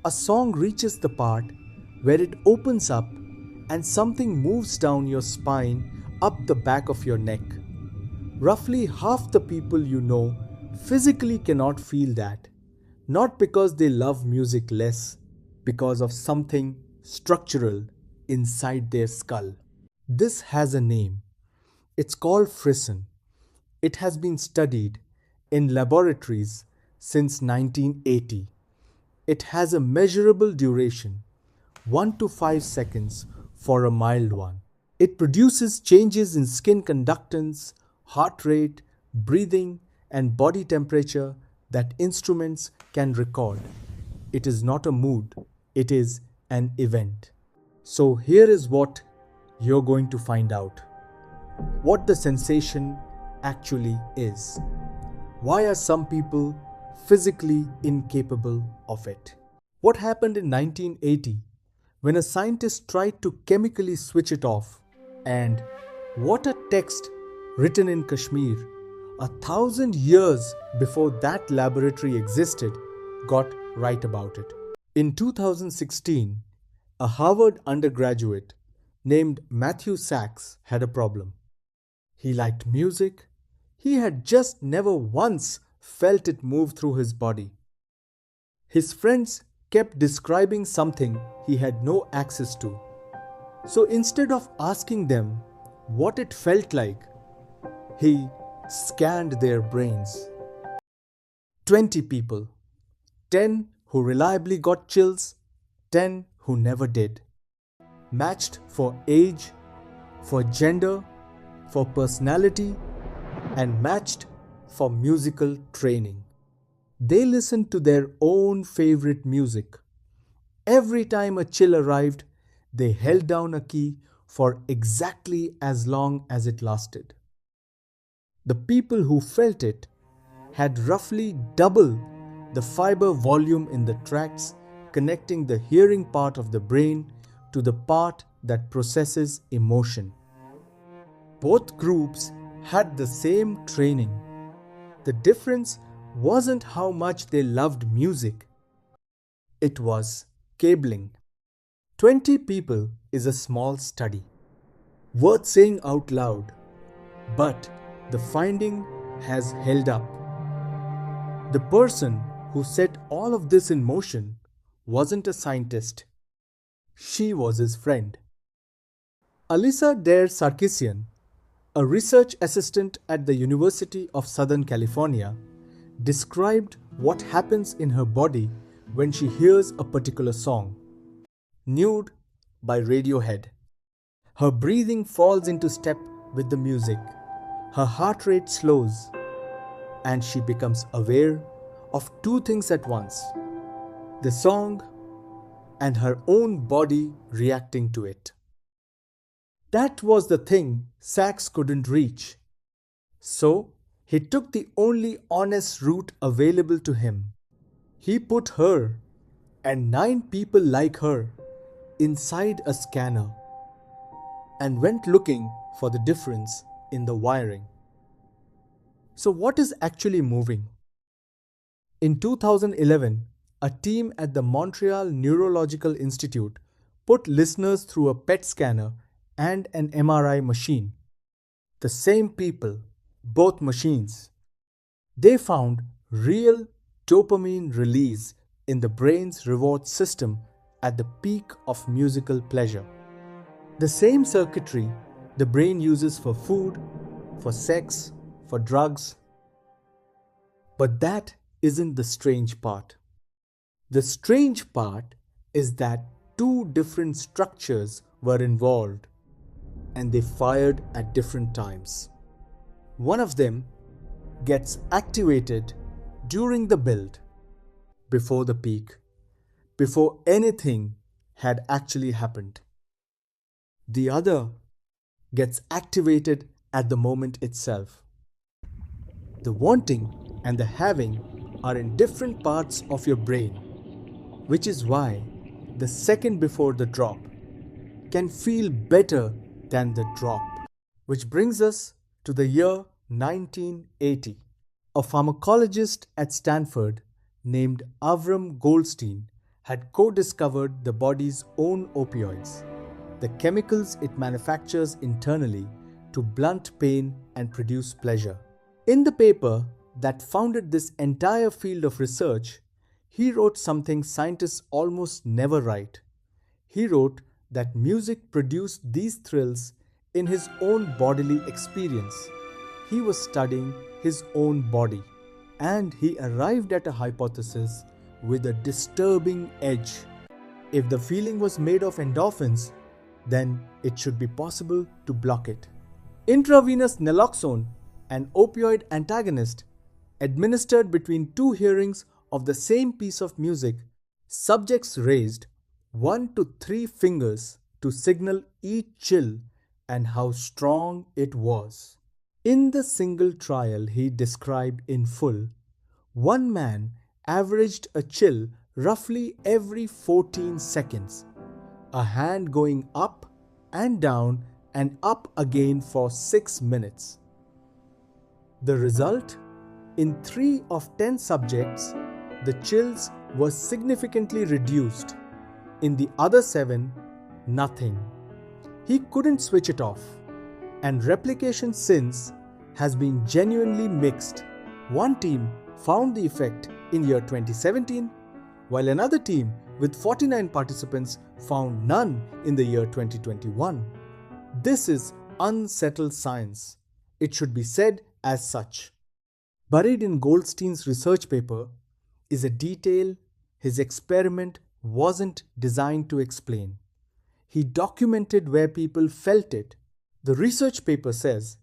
A song reaches the part where it opens up and something moves down your spine up the back of your neck. Roughly half the people you know physically cannot feel that, not because they love music less, because of something structural inside their skull. This has a name. It's called Frisson. It has been studied in laboratories since 1980. It has a measurable duration, 1 to 5 seconds for a mild one. It produces changes in skin conductance, heart rate, breathing, and body temperature that instruments can record. It is not a mood, it is an event. So here is what you're going to find out. What the sensation actually is. Why are some people physically incapable of it? What happened in 1980 when a scientist tried to chemically switch it off? And what a text written in Kashmir 1,000 years before that laboratory existed got right about it. In 2016, a Harvard undergraduate named Matthew Sachs had a problem. He liked music. He had just never once felt it move through his body. His friends kept describing something he had no access to. So instead of asking them what it felt like, he scanned their brains. 20 people, 10 who reliably got chills, 10 who never did. Matched for age, for gender, for personality, and matched for musical training. They listened to their own favorite music. Every time a chill arrived, they held down a key for exactly as long as it lasted. The people who felt it had roughly double the fiber volume in the tracts connecting the hearing part of the brain to the part that processes emotion. Both groups had the same training. The difference wasn't how much they loved music. It was cabling. 20 people is a small study, worth saying out loud, but the finding has held up. The person who set all of this in motion wasn't a scientist. She was his friend. Alyssa Dare Sarkisian, a research assistant at the University of Southern California, described what happens in her body when she hears a particular song. Nude by Radiohead. Her breathing falls into step with the music. Her heart rate slows, and she becomes aware of two things at once: the song and her own body reacting to it. That was the thing Sachs couldn't reach. So he took the only honest route available to him. He put her and 9 people like her inside a scanner and went looking for the difference in the wiring. So what is actually moving? In 2011, a team at the Montreal Neurological Institute put listeners through a PET scanner and an MRI machine. The same people, both machines. They found real dopamine release in the brain's reward system at the peak of musical pleasure. The same circuitry the brain uses for food, for sex, for drugs. But that isn't the strange part. The strange part is that 2 different structures were involved and they fired at different times. One of them gets activated during the build, before the peak, before anything had actually happened. The other gets activated at the moment itself. The wanting and the having are in different parts of your brain, which is why the second before the drop can feel better than the drop. Which brings us to the year 1980. A pharmacologist at Stanford named Avram Goldstein had co-discovered the body's own opioids, the chemicals it manufactures internally to blunt pain and produce pleasure. In the paper that founded this entire field of research, he wrote something scientists almost never write. He wrote that music produced these thrills in his own bodily experience. He was studying his own body, and he arrived at a hypothesis with a disturbing edge. If the feeling was made of endorphins, then it should be possible to block it. Intravenous naloxone, an opioid antagonist, administered between two hearings of the same piece of music, subjects raised 1 to 3 fingers to signal each chill and how strong it was. In the single trial he described in full, one man averaged a chill roughly every 14 seconds, a hand going up and down and up again for 6 minutes. The result? In 3 of 10 subjects, the chills were significantly reduced. In the other 7, nothing. He couldn't switch it off. And replication since has been genuinely mixed. One team found the effect in year 2017, while another team with 49 participants found none in the year 2021. This is unsettled science. It should be said as such. Buried in Goldstein's research paper is a detail his experiment wasn't designed to explain. He documented where people felt it. The research paper says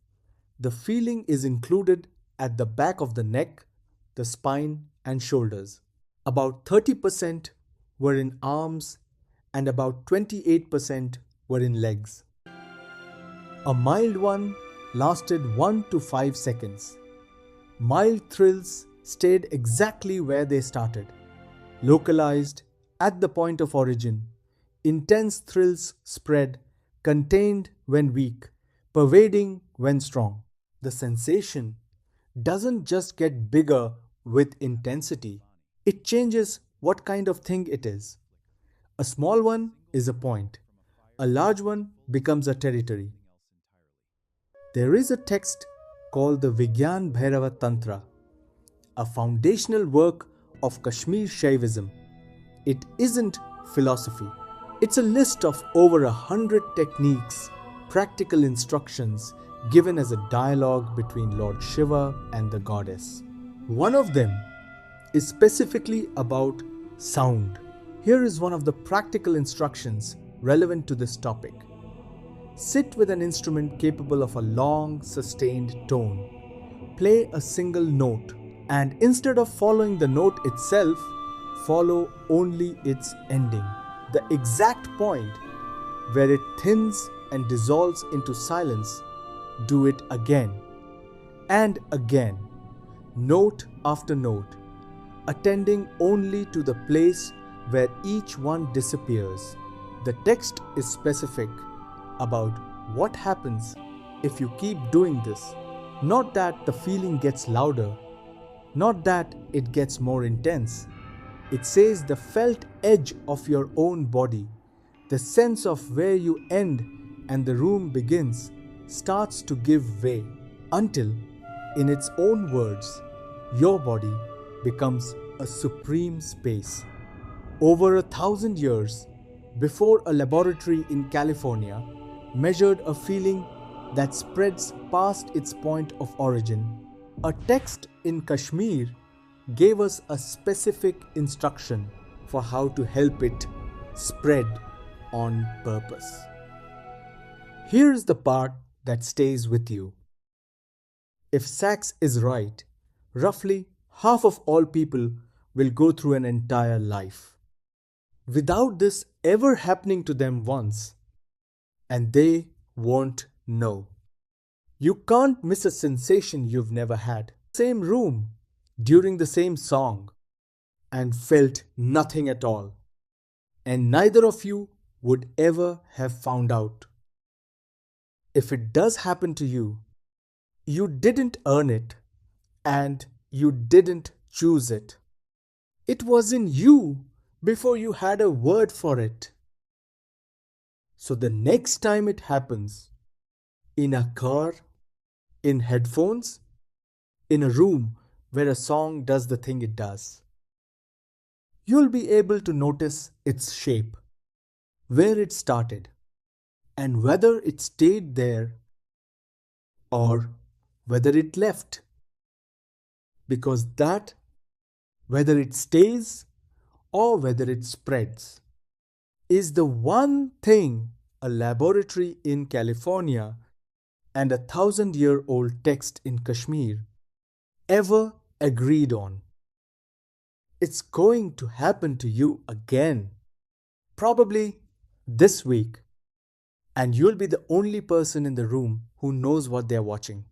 the feeling is included at the back of the neck, the spine, and shoulders. About 30% were in arms and about 28% were in legs. A mild one lasted 1 to 5 seconds. Mild thrills stayed exactly where they started, localized at the point of origin. Intense thrills spread, contained when weak, pervading when strong. The sensation doesn't just get bigger with intensity, it changes what kind of thing it is. A small one is a point, a large one becomes a territory. There is a text called the Vigyan Bhairava Tantra, a foundational work of Kashmir Shaivism. It isn't philosophy. It's a list of over 100 techniques, practical instructions given as a dialogue between Lord Shiva and the goddess. One of them is specifically about sound. Here is one of the practical instructions relevant to this topic. Sit with an instrument capable of a long, sustained tone. Play a single note, and instead of following the note itself, follow only its ending, the exact point where it thins and dissolves into silence. Do it again and again, note after note, attending only to the place where each one disappears. The text is specific about what happens if you keep doing this. Not that the feeling gets louder, not that it gets more intense. It says the felt edge of your own body, the sense of where you end and the room begins, starts to give way until, in its own words, your body becomes a supreme space. Over 1,000 years before a laboratory in California measured a feeling that spreads past its point of origin, a text in Kashmir gave us a specific instruction for how to help it spread on purpose. Here is the part that stays with you. If Sachs is right, roughly half of all people will go through an entire life without this ever happening to them once, and they won't know. You can't miss a sensation you've never had. Same room, during the same song, and felt nothing at all. And neither of you would ever have found out. If it does happen to you, you didn't earn it, and you didn't choose it. It was in you before you had a word for it. So the next time it happens, in a car, in headphones, in a room where a song does the thing it does, you'll be able to notice its shape, where it started, and whether it stayed there or whether it left. Because that, whether it stays or whether it spreads, is the one thing a laboratory in California and a 1,000-year-old text in Kashmir ever agreed on. It's going to happen to you again, probably this week, and you'll be the only person in the room who knows what they're watching.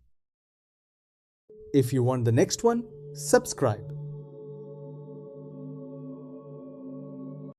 If you want the next one, subscribe.